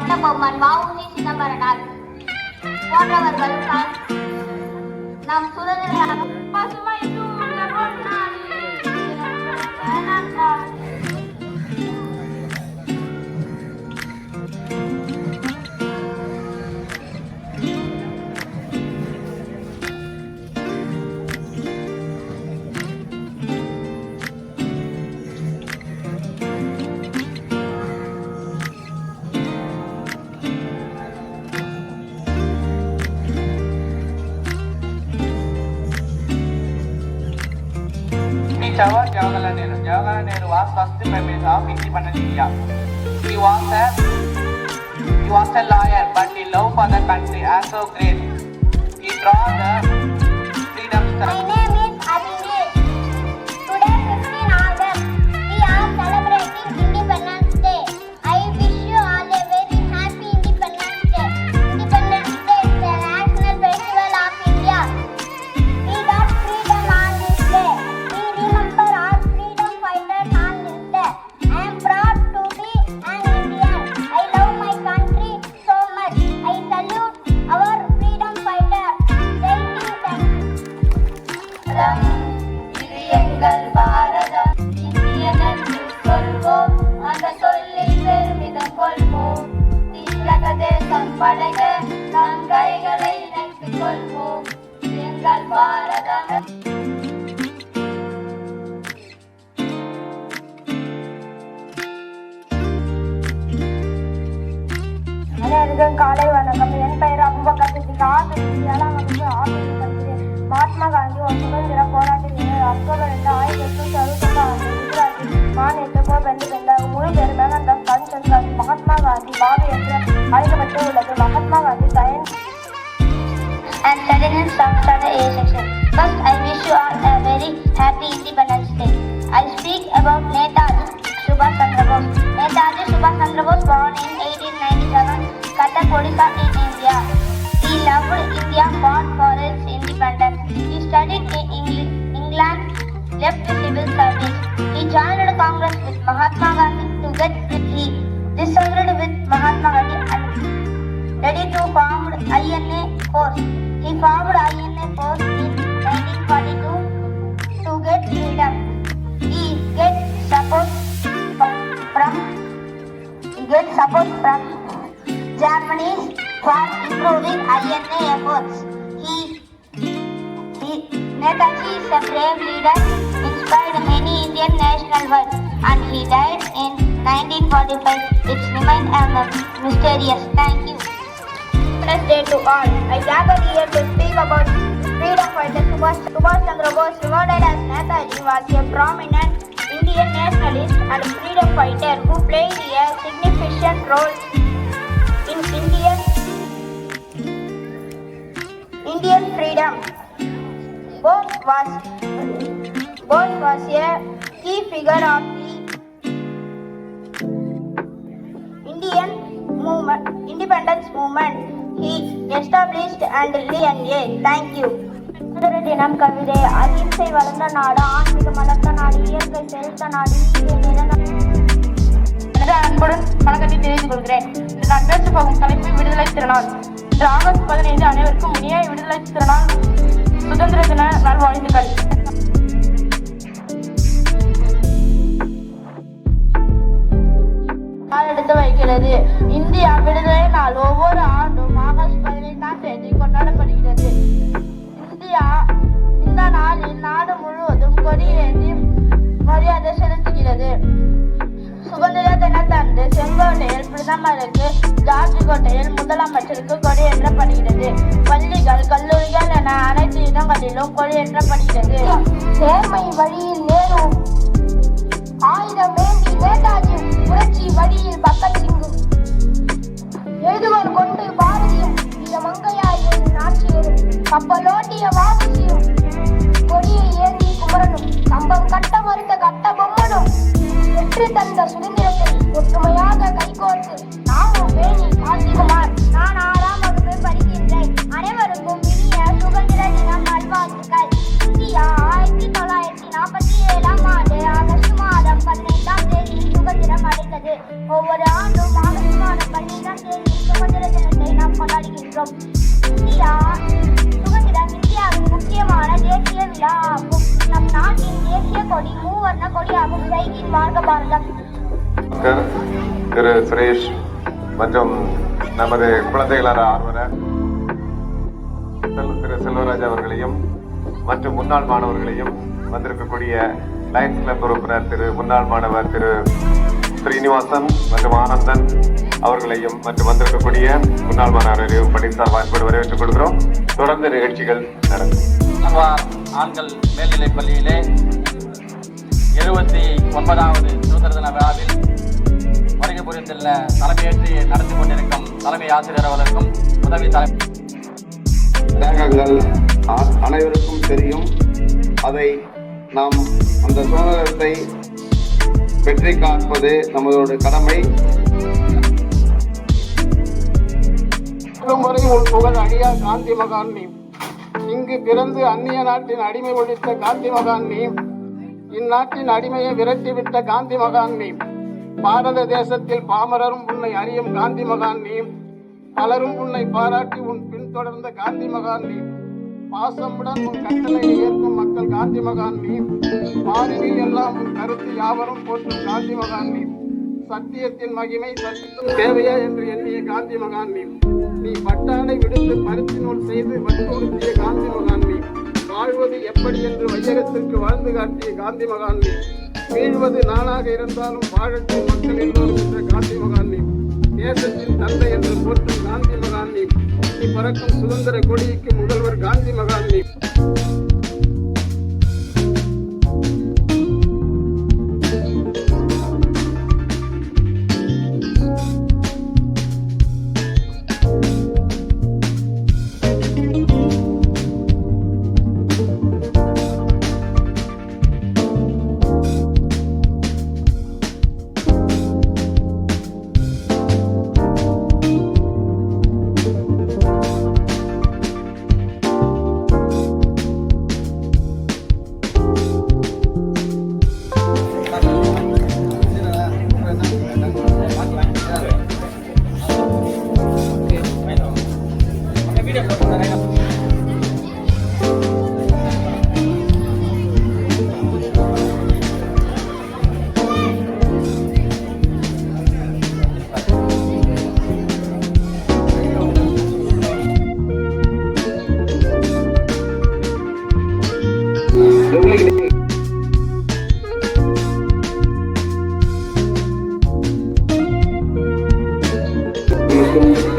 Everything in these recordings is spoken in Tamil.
கட்டபொம்மன், வ.உ.சி. சிதம்பரனார் போன்றவர்கள் நம் சுதந்திர பசுமை சூழ்ந்த பொன்னாடி Jawaharlal Nehru. Jawaharlal Nehru was first Prime Minister of independent India. He was a lawyer, but his love for the country was so great. He draw the freedom struggle. My name is Abhinay. Today, 15 August, we are celebrating Independence Day. I wish you all a very happy Independence Day. Independence Day is a national festival of India. We got freedom on this day. We remember our freedom fighters on this day. I am proud to be an Indian. I love my country so much. I salute our freedom fighters. இது எங்கள் பாரதம், இந்தியன் என்று சொல்வோம், அந்த சொல்லில் பெருமிதம் கொள்வோம். தீரக தேசம் படைக்க நம் கைகளை இணைத்துக் கொள்வோம். எங்கள் பாரதம். அனைவருக்கும் காலை வணக்கம். என் பெயர் அபுபக்கர் சித்திக். ஆசிரியர் 7ஆம் வகுப்பு ஆசிரியர் படிக்கிறேன். மகாத்மா காந்தி ஒரு சுதந்திர போராட்ட வீரர். அக்டோபர் 2, 1869 ஆண்டு குஜராத்தில் மாநிலத்தை வென்று வென்றார். முழு பேர் மேகந்தம் கன்சன்ஸ். மகாத்மா காந்தி பாபு என்று அழைக்கப்பட்டு உள்ளது. Mahatma Gandhi science and studied in South A section. First, I wish you all a very happy Independence Day. I speak about Netaji Subhash Chandra Bose. Netaji Subhash Chandra Bose born in 1897, Cuttack, Odisha in India. He loved India, fought for its independence. He studied in England, left civil service. He joined Congress with Mahatma Gandhi to get he disagreed with Mahatma Gandhi and ready to form INA force. He formed INA force in 1942 to get freedom. He gets support from Germany for improving INA efforts. Netaji is a brave leader, inspired many Indian nationalists, and he died in 1945. It remains mysterious. Thank you. Independence Day to all. I gathered here to speak about freedom fighter Subhash Chandra Bose, regarded as Netaji, was a prominent Indian nationalist and freedom fighter who played a significant role in Indian freedom. Bose was a key figure of the Indian independence movement. He established and DNA. Thank you. தினம் கவிதை. அகிம்சை வளர்ந்த நாடு, ஆன்மீக மலர்ந்த நாடு, இயற்கை செலுத்த நாடு, அன்புடன் வணக்கத்தை தெரிவித்துக் கொள்கிறேன். நான் பேசப் போகும் தலைப்பு விடுதலை திருநாள். இன்று ஆகஸ்ட் 15 அனைவருக்கும் இனிய விடுதலை திருநாள் சுதந்திர தின நல்வாழ்த்துக்கள். எடுத்து வைக்கிறது. இந்தியா விடுதலை நாள் ஒவ்வொரு ஆண்டும் ஆகஸ்ட் 15ஆம் தேதி கொண்டாடப்படுகிறது. இந்த நாளில் நாடு முழுவதும் கொடியேற்றி மரியாதை செலுத்துகிறது. சுதந்திர தினத்தன்று செங்கோட்டையில் பிரதமருக்கு, ஜார்ஜ் கோட்டையில் முதலமைச்சருக்கு கொடியேற்றப்படுகிறது. பள்ளிகள், கல்லூரிகள் என அனைத்து இடங்களிலும் கொடியேற்றப்படுகிறது. நேர்மை வழியில் நேரு, ஆயுதம் வேண்டி நேதாஜி, புரட்சி வழியில் பகத் சிங்கும், எழுதுகோள் கொண்டு பாரதியும், மங்கையாயின் நாச்சியரும், கப்பலோட்டிய வ.உ.சி.யும், கொடியை ஏந்தி குமரனும், கம்பம் கட்ட மறுத்த கட்டபொம்மனும், வெற்றி தந்த சுதந்திரத்தை ஒற்றுமையாக கைகோர்த்து நாமும் வேணி காந்திகுமார். நான் 6ஆம் வகுப்பு படிக்கின்றேன். அனைவருக்கும் இனிய சுதந்திர தின நல்வாழ்த்துக்கள். இந்தியா 1947ஆம் ஆண்டு ஆகஸ்ட் மாதம் 15ஆம் தேதி சுதந்திரம் அடைந்தது. ஒவ்வொரு ஆண்டும் ஆகஸ்ட் மாதம் 15ஆம் தேதி கொண்டாடுகின்றோம். சுதந்திரம் இந்தியாவின் முக்கியமான தேசிய விழா ஆகும். நம் நாட்டின் தேசிய கொடி மூவர்ண கொடியாகும். ஜெய்ஹிந்த், வாழ்க பாரதம். திரு சுரேஷ் மற்றும் நமது குழந்தைகள ஆர்வலர் திரு செல்வராஜ் அவர்களையும் மற்றும் முன்னாள் மாணவர்களையும், வந்திருக்கக்கூடிய லயன்ஸ் கிளப் உறுப்பினர் திரு முன்னாள் மாணவர் திரு ஸ்ரீனிவாசன் மற்றும் ஆனந்தன் அவர்களையும் மற்றும் வந்திருக்கக்கூடிய முன்னாள் மாணவர்களையும் பணிசார் வாய்ப்போடு வரவேற்றுக் கொள்கிறோம். தொடர்ந்து நிகழ்ச்சிகள் நடக்கும். ஆண்கள் மேல்நிலைப் பள்ளியிலே 79வது சுதந்திர தின விழாவில் வருகை புரிந்துள்ள தலைமையேற்று நடத்தி கொண்டிருக்கும் தலைமை ஆசிரியர் அவர்களுக்கும் உதவி தியாகங்கள் அனைவருக்கும் தெரியும். அதை நாம் அந்த சுதந்திரத்தை வெற்றி காப்பது நம்மளோட கடமை. வரை உன் புகழ் அழியா காந்தி மகான் நீ. இங்கு பிறந்து அந்நிய நாட்டின் அடிமை ஒழித்த காந்தி மகான் நீ. இந்நாட்டின் அடிமையை விரட்டிவிட்ட காந்தி மகான் நீ. பாரத தேசத்தில் பாமரரும் உன்னை அறியும் காந்தி மகான் நீ. பலரும் உன்னை பாராட்டி உன் பின்தொடர்ந்த காந்தி மகான் நீ. பாசமுடன் உன் கட்டளையை ஏற்கும் மக்கள் காந்தி மகான் நீ. மாறினில் எல்லாம் உன் கருத்து யாவரும் போற்றும் காந்தி மகான் நீ. சத்தியத்தின் மகிமை சத்தியம் தேவையா என்று எண்ணிய காந்தி மகான் நீ. நீ பட்டாடை விடுத்து பருத்தி நூல் செய்து வற்புறுத்திய காந்தி மகான் நீ. வாழ்வது எப்படி என்று வையகத்திற்கு வாழ்ந்து காட்டிய காந்தி மகான் நீ. வீழ்வது நானாக இருந்தாலும் வாழட்டும் மக்கள் எல்லோரும் என்ற காந்தி மகான் நீ. தேசத்தின் தந்தை என்று போற்றும் காந்தி மகான் நீ. நீ பறக்கும் சுதந்திர கொடிக்கு முதல்வர் காந்தி மகான் நீ.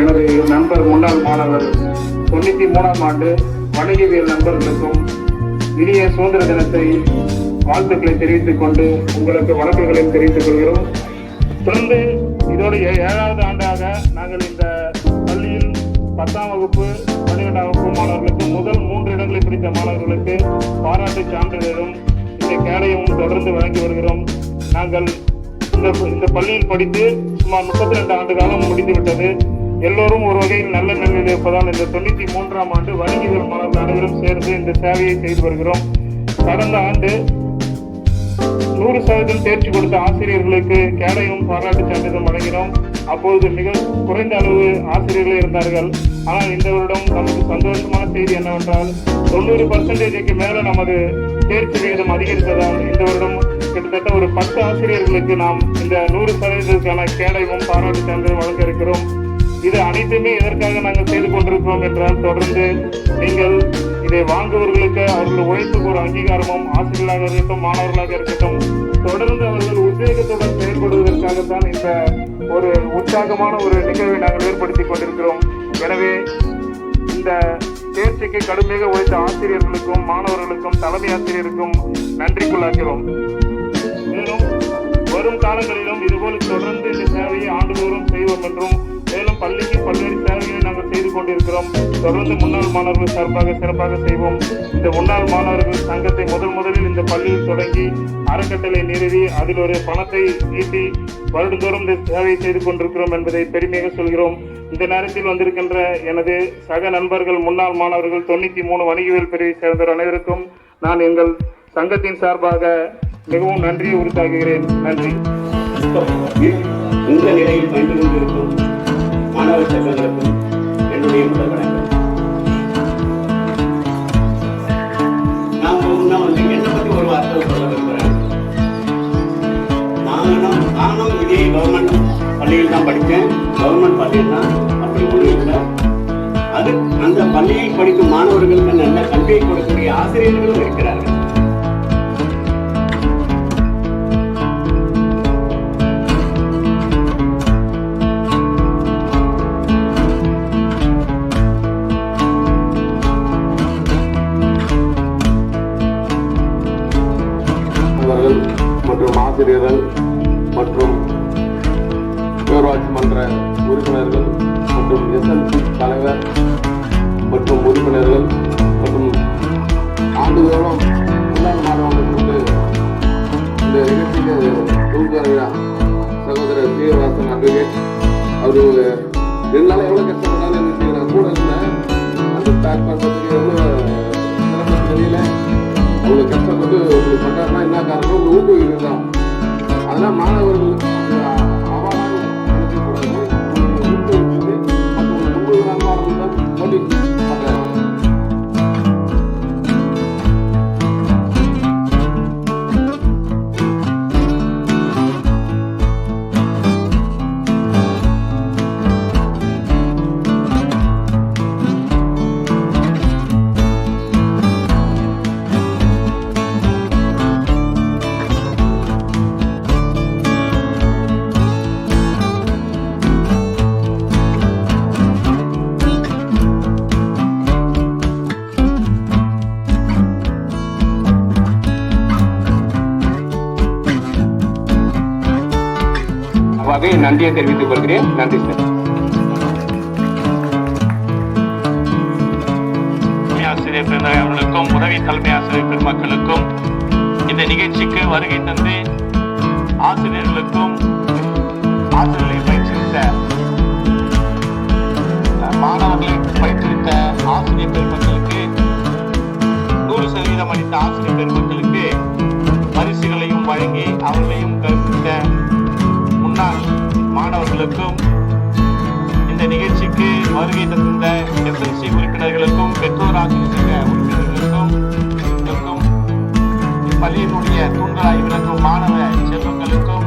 எனது நண்பர் முன்னாள் மாணவர் 93ஆம் ஆண்டு வணிகவியல் நண்பர்களுக்கும் இனிய சுதந்திர தினத்தை வாழ்த்துக்களை தெரிவித்துக் கொண்டு உங்களுக்கு வணக்கங்களை தெரிவித்துக் கொள்கிறோம். தொடர்ந்து இதோடைய 7வது ஆண்டாக நாங்கள் இந்த பள்ளியில் 10ஆம் வகுப்பு 12ஆம் வகுப்பு மாணவர்களுக்கு முதல் 3 இடங்களை பிடித்த மாணவர்களுக்கு பாராட்டு சான்றிதழும் இந்த கேடயமும் தொடர்ந்து வழங்கி வருகிறோம். நாங்கள் இந்த பள்ளியில் படித்து சுமார் 32 ஆண்டு காலம் முடிந்துவிட்டது. எல்லோரும் ஒரு வகையில் நல்ல நிலையில் இருப்பதால் இந்த 93ஆம் ஆண்டு வணிகவியல் மாணவர்கள் அனைவரும் சேர்ந்து இந்த சேவையை செய்து வருகிறோம். கடந்த ஆண்டு 100% தேர்ச்சி கொடுத்த ஆசிரியர்களுக்கு கேடயம் பாராட்டு சான்றிதழ் வழங்கினோம். அப்பொழுது மிக குறைந்த அளவு ஆசிரியர்கள் இருந்தார்கள். ஆனால் இந்த வருடம் நமக்கு சந்தோஷமான செய்தி என்னவென்றால் 90% மேல நமது தேர்ச்சி விகிதம் அதிகரித்ததால் இந்த வருடம் கிட்டத்தட்ட ஒரு 10 ஆசிரியர்களுக்கு நாம் இந்த 100%க்கான கேடயமும் பாராட்டு சான்றிதழ் வழங்க இருக்கிறோம். இது அனைத்துமே எதற்காக நாங்கள் செய்து கொண்டிருக்கிறோம் என்றால், தொடர்ந்து நீங்கள் இதை வாங்குவர்களுக்கு அவர்கள் உழைப்புக்கு ஒரு அங்கீகாரமும், ஆசிரியர்களாக இருக்கட்டும் மாணவர்களாக இருக்கட்டும், தொடர்ந்து அவர்கள் உத்வேகத்துடன் செயல்படுவதற்காகத்தான் இந்த ஒரு உற்சாகமான ஒரு நிகழ்வை நாங்கள் ஏற்படுத்தி கொண்டிருக்கிறோம். எனவே இந்த தேர்ச்சிக்கு கடுமையாக உழைத்த ஆசிரியர்களுக்கும் மாணவர்களுக்கும் தலைமை ஆசிரியருக்கும் நன்றிக்குள்ளாக்கிறோம். மேலும் வரும் காலங்களிலும் இதுபோல் தொடர்ந்து இந்த சேவையை ஆண்டுதோறும் செய்வோம் என்றும், மேலும் பள்ளிக்கு பல்வேறு சேவைகளை நாங்கள் செய்து கொண்டிருக்கிறோம். தொடர்ந்து முன்னாள் மாணவர்கள் சார்பாக சிறப்பாக செய்வோம். இந்த முன்னாள் மாணவர்கள் சங்கத்தை முதலில் இந்த பள்ளியில் தொடங்கி அறக்கட்டளை நிறுவி அதில் ஒரு பணத்தை ஈட்டி வருடந்தோறும் இந்த சேவையை செய்து கொண்டிருக்கிறோம் என்பதை பெருமையாக சொல்கிறோம். இந்த நேரத்தில் வந்திருக்கின்ற எனது சக நண்பர்கள் முன்னாள் மாணவர்கள் 93 வணிகவியல் பிரிவை சேர்ந்தவர் அனைவருக்கும் நான் எங்கள் சங்கத்தின் சார்பாக மிகவும் நன்றியை உரித்தாக்குகிறேன். நன்றி. இந்த நிலையில் பயந்து கொண்டிருக்கும் மாணவர் செல்வங்களுக்கும் இனிய முதல் வணக்கம். நான் வந்து என்னை பற்றி ஒரு வார்த்தை சொல்ல விரும்புகிறேன். நானும் இதே கவர்மெண்ட் பள்ளியில் தான் படித்தேன். கவர்மெண்ட் பள்ளியில் தான், அப்படி ஒன்றும் இல்லை. அது அந்த பள்ளியில் படிக்கும் மாணவர்களுக்கு நல்ல கல்வியை கொடுக்கக்கூடிய ஆசிரியர்களும் இருக்கிறார்கள். மற்றும் ஆசிரியர்கள் மற்றும் பேரூராட்சி மன்ற உறுப்பினர்கள் மற்றும் எஸ்எல்சி தலைவர் மற்றும் உறுப்பினர்கள் மற்றும் ஆண்டுதோறும் முன்னாள் மாணவர்களுக்கு இந்த நிகழ்ச்சிக்கு தொகுப்பாளர் சகோதரர் சீனிவாசன் அட்வொகேட் அவர் 2 நாள் எவ்வளோ கஷ்டப்பட்டாலும் எனக்கு நான் கூட இருந்தேன். அந்த பேக் பண்ணுறதுக்கு எவ்வளோ சிரமம் தெரியல. அவ்வளோ கஷ்டப்பட்டு உங்களுக்கு பண்ணாருன்னா என்ன காரணம், உங்கள் ஊக்குவிக்கிறது தான். அதனால் மாணவர்களுக்கு அவராக நினைக்கக்கூடாது. ஊக்குவிச்சு மற்றவங்க முன்பு நண்பர்கள் தான் போட்டி பண்ணுறாங்க. நன்றியை தெரிவித்துக் கொள்கிறேன். நன்றி சார். ஆசிரியர் பெருந்தகை அவர்களுக்கும் உதவி தலைமை ஆசிரியர் பெருமக்களுக்கும் இந்த நிகழ்ச்சிக்கு வருகை தந்து ஆசிரியர்களுக்கும் ஆசிரியர்களை பயிற்றுவித்த மாணவர்களை பயிற்றுவித்த ஆசிரியர் பெருமக்களுக்கு 100% அளித்த ஆசிரியர் பெருமக்களுக்கு பரிசுகளையும் வழங்கி அவர்களையும் கற்பித்த முன்னாள் மாணவர்களுக்கும் இந்த நிகழ்ச்சிக்கு வருகை தந்த எஸ்எல்சி உறுப்பினர்களுக்கும் பெற்றோர் ஆசிரியர் உறுப்பினர்களுக்கும் பள்ளியினுடைய தூண்களாய் விளங்கும் மாணவ செல்வங்களுக்கும்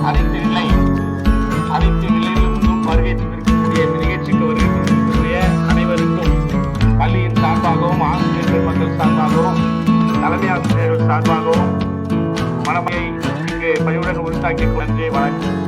அனைத்து நிலையிலிருந்தும் வருகை தந்திருக்கக்கூடிய இந்த நிகழ்ச்சிக்கு வருகை தந்திருக்கக்கூடிய அனைவருக்கும் பள்ளியின் சார்பாகவும் ஆசிரியர் பெருமக்கள் சார்பாகவும் தலைமை ஆசிரியர்கள் சார்பாகவும் மனமையை இங்கு பணியுடன் உறுத்தாக்கி நன்றி வணக்கம்.